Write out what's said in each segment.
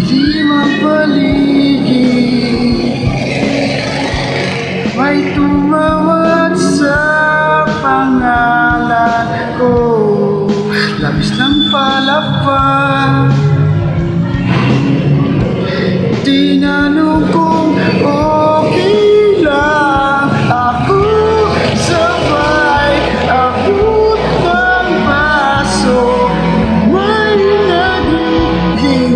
Dilim ang paligid, may tumawag sa pangalan ko. Labis ng palapag, tinanong kong okay lang ako. Sabay abot ng baso, may naghihintay.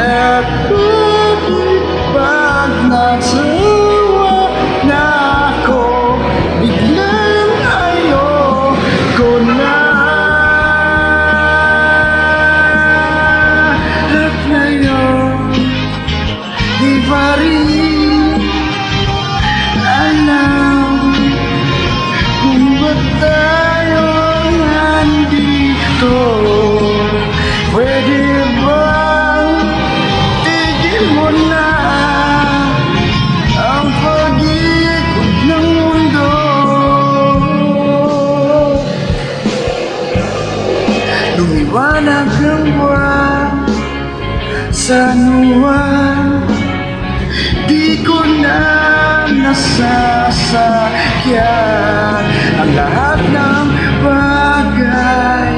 At bakit pag nagsawa na ako, biglang ayoko na. At ngayon, di pa rin alam kung ba't tayo nandito. Pwede bang tigil mo na ang pag-ikot ng mundo? Lumiwanag ang buwan sa nuwan, di ko na nasasakyan ang lahat ng bagay.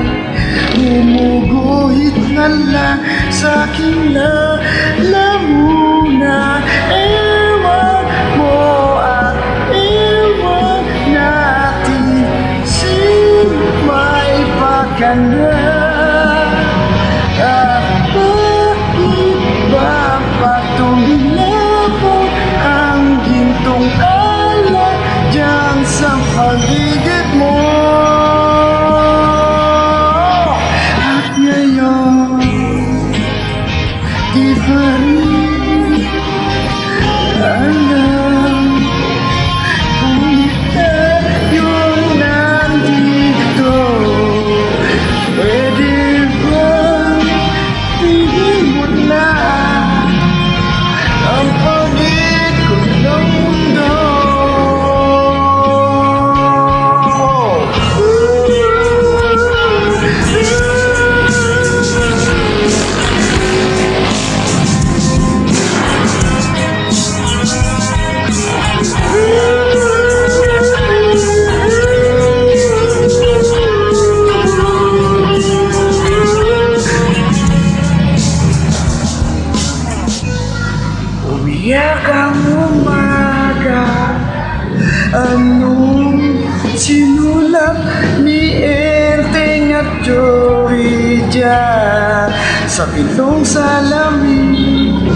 Gumuguhit na lang sa aking lalamunan. Ewan mo at ewan natin, sino may pagkanda. At bakit ba patulilapot ang gintong alak dyan sa paligid mo? At ngayon, di pa rin alam kung tayo nandito. Pwede bang tigil mo na ang pag-ikot ng mundo? Umiyak ang umaga, anong sinulap ni Erteng at Joey dyan sa pitong salamin?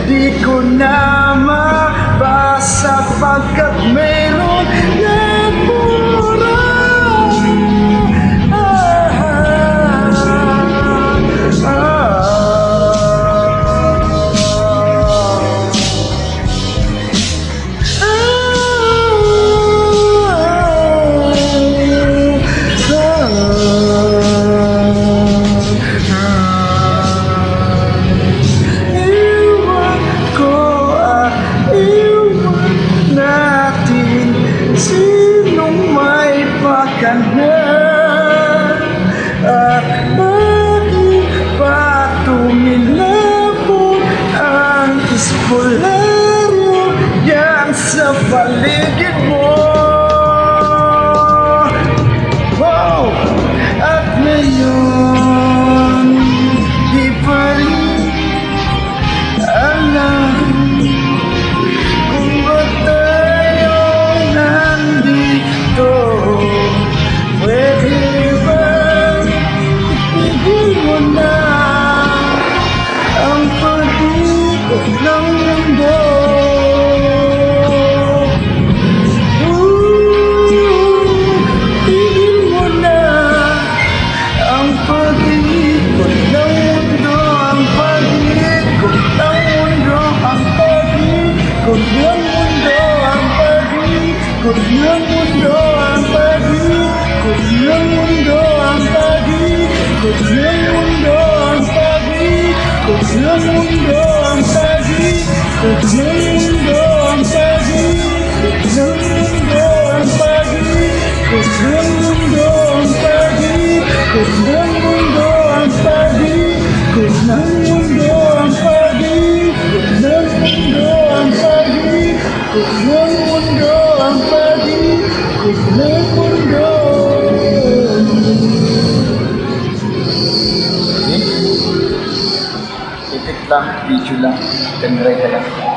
Di ko na mabasa pagkat mayroon nagmura. See mundo ang pag-ikot ng mundo ang pag-ikot ng mundo. Ipit lang, video lang, ganray ka lang.